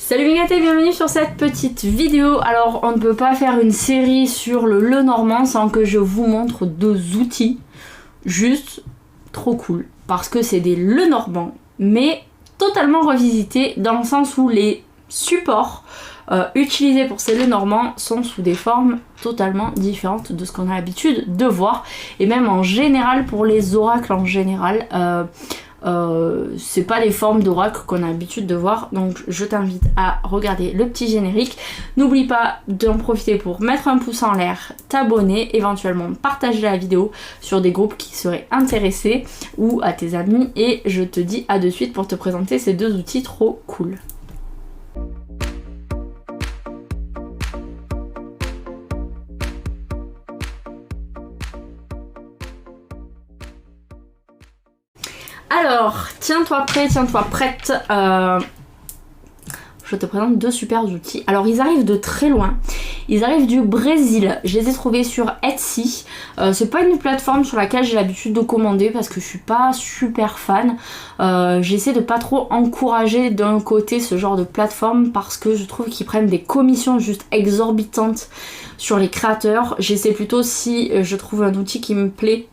Salut mes gâtés, bienvenue sur cette petite vidéo. Alors on ne peut pas faire une série sur le Lenormand sans que je vous montre deux outils juste trop cool. Parce que c'est des Lenormand mais totalement revisités dans le sens où les supports utilisés pour ces Lenormand sont sous des formes totalement différentes de ce qu'on a l'habitude de voir. Et même en général pour les oracles en général. C'est pas des formes d'oracle qu'on a l'habitude de voir, donc je t'invite à regarder le petit générique. N'oublie pas d'en profiter pour mettre un pouce en l'air, t'abonner, éventuellement partager la vidéo sur des groupes qui seraient intéressés ou à tes amis, et je te dis à de suite pour te présenter ces deux outils trop cool. Alors, tiens-toi prêt, tiens-toi prête. Je te présente deux super outils. Alors, ils arrivent de très loin. Ils arrivent du Brésil. Je les ai trouvés sur Etsy. C'est pas une plateforme sur laquelle j'ai l'habitude de commander parce que je suis pas super fan. J'essaie de pas trop encourager d'un côté ce genre de plateforme parce que je trouve qu'ils prennent des commissions juste exorbitantes sur les créateurs. J'essaie plutôt, si je trouve un outil qui me plaît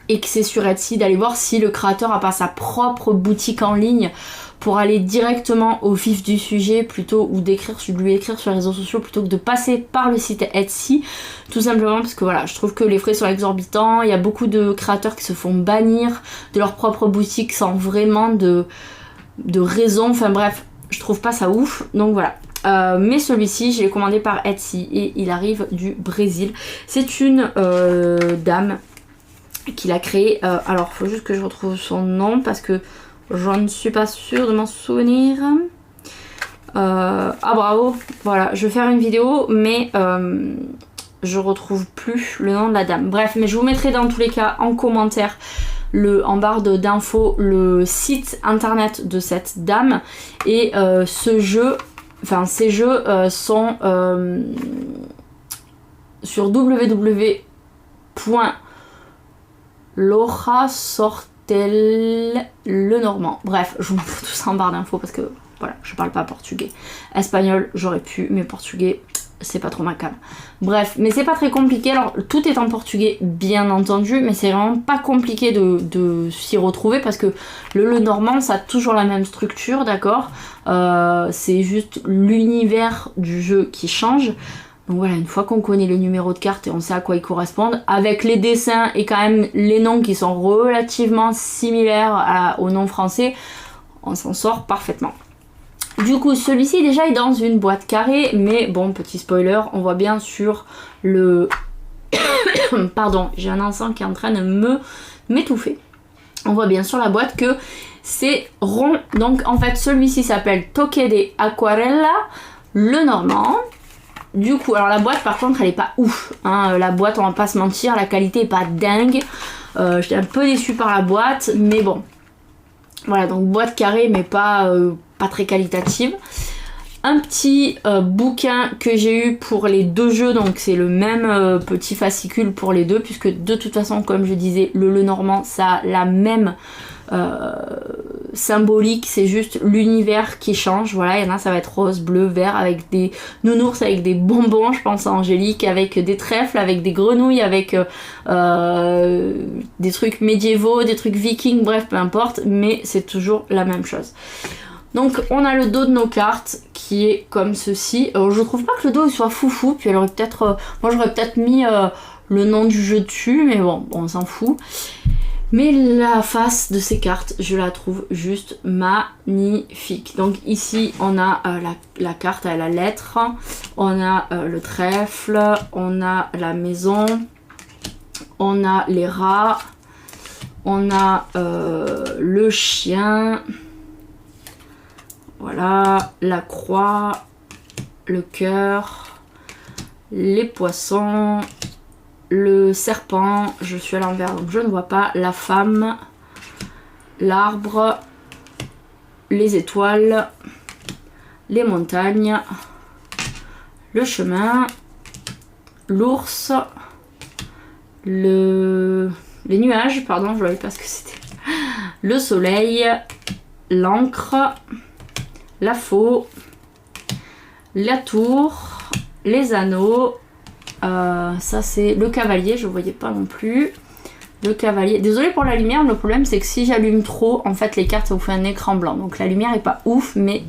et que c'est sur Etsy, d'aller voir si le créateur a pas sa propre boutique en ligne pour aller directement au vif du sujet plutôt, ou de lui écrire sur les réseaux sociaux plutôt que de passer par le site Etsy, tout simplement parce que voilà, je trouve que les frais sont exorbitants. Il y a beaucoup de créateurs qui se font bannir de leur propre boutique sans vraiment de raison, enfin bref, je trouve pas ça ouf, donc voilà. Mais celui-ci, je l'ai commandé par Etsy et il arrive du Brésil. C'est une dame qu'il a créé, alors faut juste que je retrouve son nom parce que je ne suis pas sûre de m'en souvenir. Ah bravo, voilà, je vais faire une vidéo mais je retrouve plus le nom de la dame. Bref, mais je vous mettrai dans tous les cas en commentaire en barre d'infos le site internet de cette dame. Et ces jeux sont sur www.Laura Sortel Lenormand. Bref, je vous mets tout ça en barre d'infos parce que voilà, je parle pas portugais. Espagnol, j'aurais pu, mais portugais, c'est pas trop ma came. Bref, mais c'est pas très compliqué. Alors, tout est en portugais, bien entendu, mais c'est vraiment pas compliqué de s'y retrouver parce que le Lenormand, ça a toujours la même structure, d'accord. C'est juste l'univers du jeu qui change. Donc voilà, une fois qu'on connaît le numéro de carte et on sait à quoi ils correspondent, avec les dessins et quand même les noms qui sont relativement similaires aux noms français, on s'en sort parfaitement. Du coup, celui-ci déjà est dans une boîte carrée, mais bon, petit spoiler, on voit bien sur le... Pardon, j'ai un encens qui est en train de m'étouffer. On voit bien sur la boîte que c'est rond. Donc en fait, celui-ci s'appelle Toque de Aquarella Lenormand. Du coup, alors la boîte par contre elle est pas ouf, hein. La boîte, on va pas se mentir, la qualité est pas dingue. J'étais un peu déçue par la boîte, mais bon. Voilà, donc boîte carrée mais pas très qualitative. Un petit bouquin que j'ai eu pour les deux jeux, donc c'est le même petit fascicule pour les deux, puisque de toute façon, comme je disais, le Lenormand, ça a la même symbolique, c'est juste l'univers qui change. Voilà, il y en a, ça va être rose, bleu, vert, avec des nounours, avec des bonbons, je pense à Angélique, avec des trèfles, avec des grenouilles, avec des trucs médiévaux, des trucs vikings, bref, peu importe, mais c'est toujours la même chose. Donc on a le dos de nos cartes qui est comme ceci. Je trouve pas que le dos il soit foufou, puis elle aurait peut-être... moi j'aurais peut-être mis le nom du jeu dessus, mais bon, on s'en fout. Mais la face de ces cartes, je la trouve juste magnifique. Donc ici on a la carte à la lettre, on a le trèfle, on a la maison, on a les rats, on a le chien... Voilà, la croix, le cœur, les poissons, le serpent, je suis à l'envers donc je ne vois pas, la femme, l'arbre, les étoiles, les montagnes, le chemin, l'ours, les nuages, pardon, je ne voyais pas ce que c'était, le soleil, l'encre, la faux, la tour, les anneaux, ça c'est le cavalier, je voyais pas non plus. Le cavalier, désolé pour la lumière, le problème c'est que si j'allume trop, en fait les cartes ça vous fait un écran blanc, donc la lumière est pas ouf, mais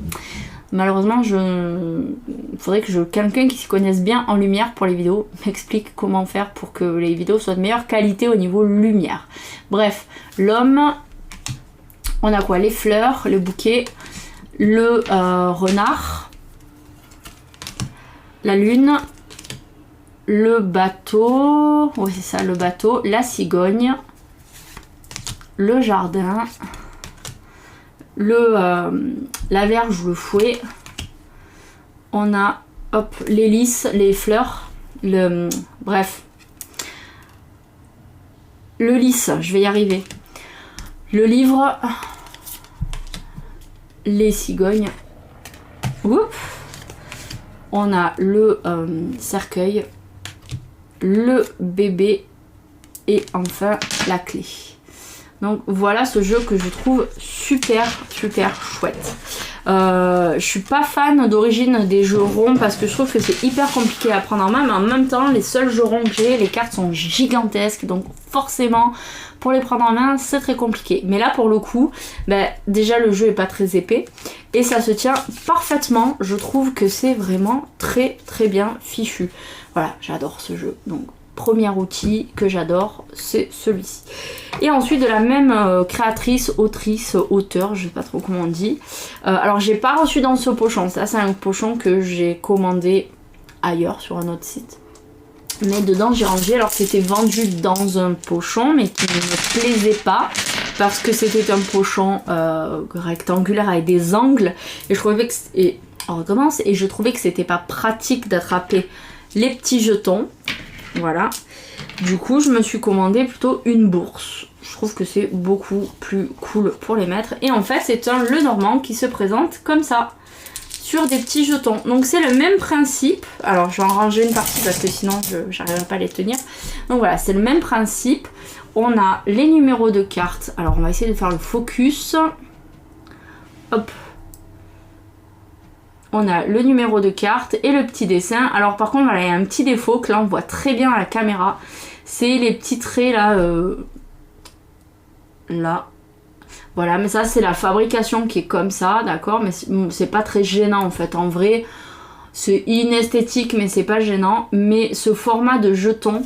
malheureusement il faudrait que quelqu'un qui s'y connaisse bien en lumière pour les vidéos m'explique comment faire pour que les vidéos soient de meilleure qualité au niveau lumière. Bref, l'homme, on a quoi? Les fleurs, le bouquet, le renard, la lune, le bateau, oui c'est ça, le bateau, la cigogne, le jardin, la verge ou le fouet, on a hop les lys, les fleurs, bref, le lys, je vais y arriver, le livre, les cigognes, oups, on a le cercueil, le bébé et enfin la clé. Donc voilà ce jeu que je trouve super chouette. Je suis pas fan d'origine des jeux ronds parce que je trouve que c'est hyper compliqué à prendre en main, mais en même temps les seuls jeux ronds que j'ai, les cartes sont gigantesques, donc forcément pour les prendre en main c'est très compliqué. Mais là pour le coup, déjà le jeu est pas très épais et ça se tient parfaitement. Je trouve que c'est vraiment très bien fichu. Voilà, j'adore ce jeu. Donc premier outil que j'adore, c'est celui-ci. Et ensuite de la même créatrice, autrice, auteur, je sais pas trop comment on dit. Alors j'ai pas reçu dans ce pochon, ça c'est un pochon que j'ai commandé ailleurs sur un autre site. Mais dedans j'ai rangé, alors c'était vendu dans un pochon mais qui ne me plaisait pas parce que c'était un pochon rectangulaire avec des angles et je trouvais que on recommence, et je trouvais que c'était pas pratique d'attraper les petits jetons. Voilà, du coup je me suis commandé plutôt une bourse. Je trouve que c'est beaucoup plus cool pour les mettre. Et en fait c'est un Lenormand qui se présente comme ça, sur des petits jetons. Donc c'est le même principe. Alors je vais en ranger une partie parce que sinon j'arriverai pas à les tenir. Donc voilà, c'est le même principe. On a les numéros de cartes. Alors on va essayer de faire le focus. Hop. On a le numéro de carte et le petit dessin. Alors par contre voilà, il y a un petit défaut que là on voit très bien à la caméra. C'est les petits traits là. Là. Voilà, mais ça c'est la fabrication qui est comme ça, d'accord, mais c'est pas très gênant en fait. En vrai, c'est inesthétique mais c'est pas gênant. Mais ce format de jeton,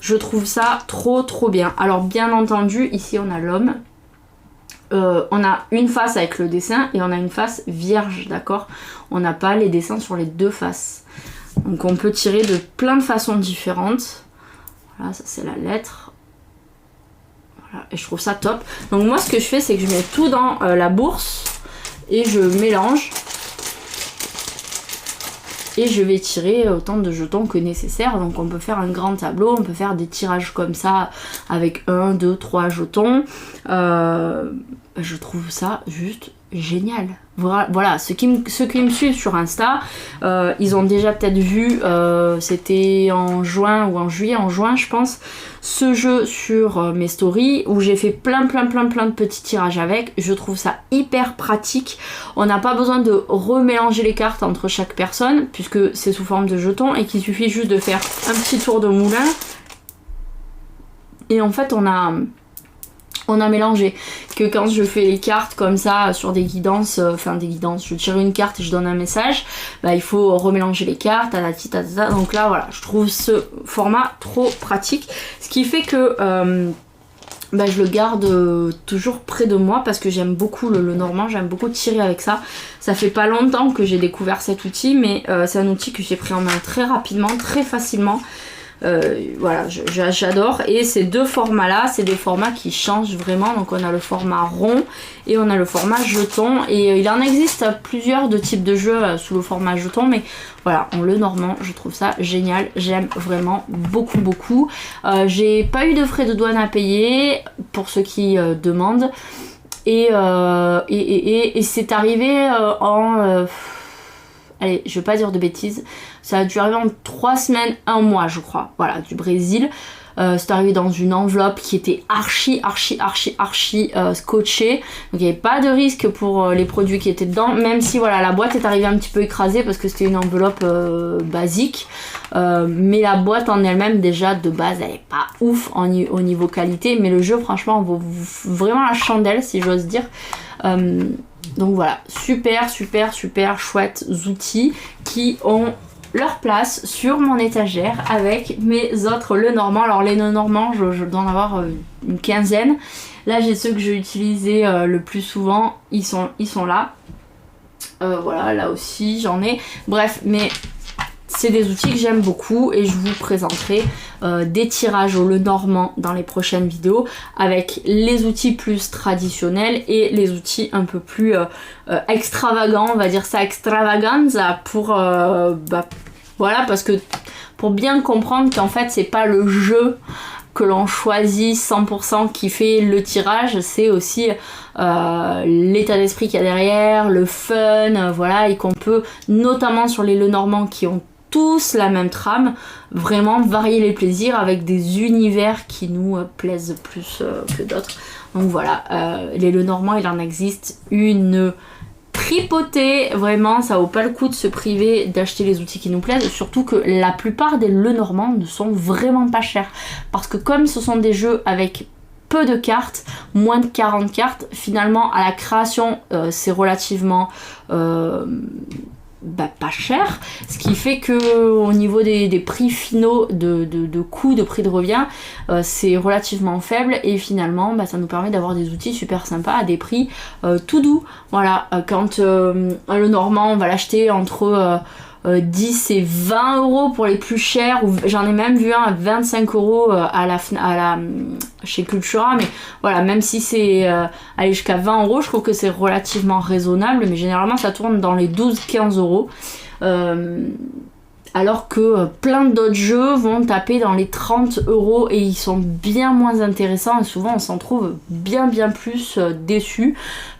je trouve ça trop bien. Alors bien entendu, ici on a l'homme. On a une face avec le dessin et on a une face vierge, d'accord. On n'a pas les dessins sur les deux faces. Donc on peut tirer de plein de façons différentes. Voilà, ça c'est la lettre. Voilà, et je trouve ça top. Donc moi ce que je fais c'est que je mets tout dans la bourse et je mélange. Et je vais tirer autant de jetons que nécessaire. Donc on peut faire un grand tableau, on peut faire des tirages comme ça avec 1, 2, 3 jetons. Je trouve ça juste génial. Voilà, ceux qui me suivent sur Insta, ils ont déjà peut-être vu, c'était en juin ou en juillet, en juin je pense, ce jeu sur mes stories où j'ai fait plein de petits tirages avec. Je trouve ça hyper pratique. On n'a pas besoin de remélanger les cartes entre chaque personne puisque c'est sous forme de jetons et qu'il suffit juste de faire un petit tour de moulin. Et en fait on a mélangé. Que quand je fais les cartes comme ça sur des guidances, je tire une carte et je donne un message, il faut remélanger les cartes, donc là voilà, je trouve ce format trop pratique, ce qui fait que je le garde toujours près de moi parce que j'aime beaucoup le Normand, j'aime beaucoup tirer avec ça. Ça fait pas longtemps que j'ai découvert cet outil, mais c'est un outil que j'ai pris en main très rapidement, très facilement. Voilà, j'adore. Et ces deux formats là, c'est des formats qui changent vraiment. Donc on a le format rond et on a le format jeton, et il en existe plusieurs de types de jeux sous le format jeton, mais voilà, en Lenormand je trouve ça génial, j'aime vraiment beaucoup. J'ai pas eu de frais de douane à payer pour ceux qui demandent, et c'est arrivé allez, je vais pas dire de bêtises, ça a dû arriver en 3 semaines, 1 mois je crois, voilà, du Brésil. c'est arrivé dans une enveloppe qui était archi scotchée, donc il n'y avait pas de risque pour les produits qui étaient dedans, même si voilà, la boîte est arrivée un petit peu écrasée parce que c'était une enveloppe basique, mais la boîte en elle-même déjà de base elle est pas ouf au niveau qualité, mais le jeu franchement vaut vraiment la chandelle si j'ose dire. Donc voilà, super chouettes outils qui ont leur place sur mon étagère avec mes autres Lenormand. Alors les Lenormand, je dois en avoir une quinzaine. Là j'ai ceux que j'ai utilisés le plus souvent, ils sont là. Voilà, là aussi j'en ai. Bref, mais c'est des outils que j'aime beaucoup et je vous présenterai des tirages au Lenormand dans les prochaines vidéos avec les outils plus traditionnels et les outils un peu plus extravagants, on va dire ça extravaganza pour voilà, parce que pour bien comprendre qu'en fait c'est pas le jeu que l'on choisit 100% qui fait le tirage, c'est aussi l'état d'esprit qu'il y a derrière, le fun, voilà, et qu'on peut, notamment sur les Lenormand qui ont tous la même trame, vraiment varier les plaisirs avec des univers qui nous plaisent plus que d'autres. Donc voilà, les Lenormand, il en existe une tripotée, vraiment ça vaut pas le coup de se priver d'acheter les outils qui nous plaisent, surtout que la plupart des Lenormand ne sont vraiment pas chers, parce que comme ce sont des jeux avec peu de cartes, moins de 40 cartes, finalement à la création c'est relativement pas cher, ce qui fait que au niveau des prix finaux de coût, de prix de revient, c'est relativement faible et finalement ça nous permet d'avoir des outils super sympas à des prix tout doux. Voilà, quand le Lenormand on va l'acheter entre 10 et 20 euros pour les plus chers, ou j'en ai même vu un à 25 euros chez Cultura, mais voilà, même si c'est aller jusqu'à 20 euros, je trouve que c'est relativement raisonnable, mais généralement ça tourne dans les 12-15 euros. Alors que plein d'autres jeux vont taper dans les 30 euros et ils sont bien moins intéressants et souvent on s'en trouve bien plus déçus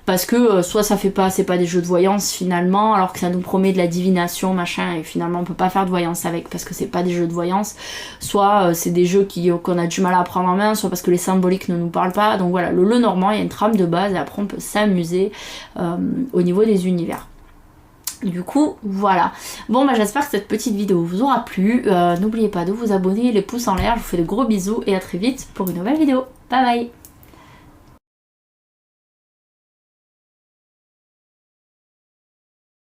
parce que soit ça fait pas, c'est pas des jeux de voyance finalement, alors que ça nous promet de la divination machin et finalement on peut pas faire de voyance avec parce que c'est pas des jeux de voyance, soit c'est des jeux qu'on a du mal à prendre en main, soit parce que les symboliques ne nous parlent pas. Donc voilà, le Lenormand, il y a une trame de base et après on peut s'amuser au niveau des univers. Du coup, voilà. Bon, j'espère que cette petite vidéo vous aura plu. N'oubliez pas de vous abonner, les pouces en l'air. Je vous fais de gros bisous et à très vite pour une nouvelle vidéo. Bye bye!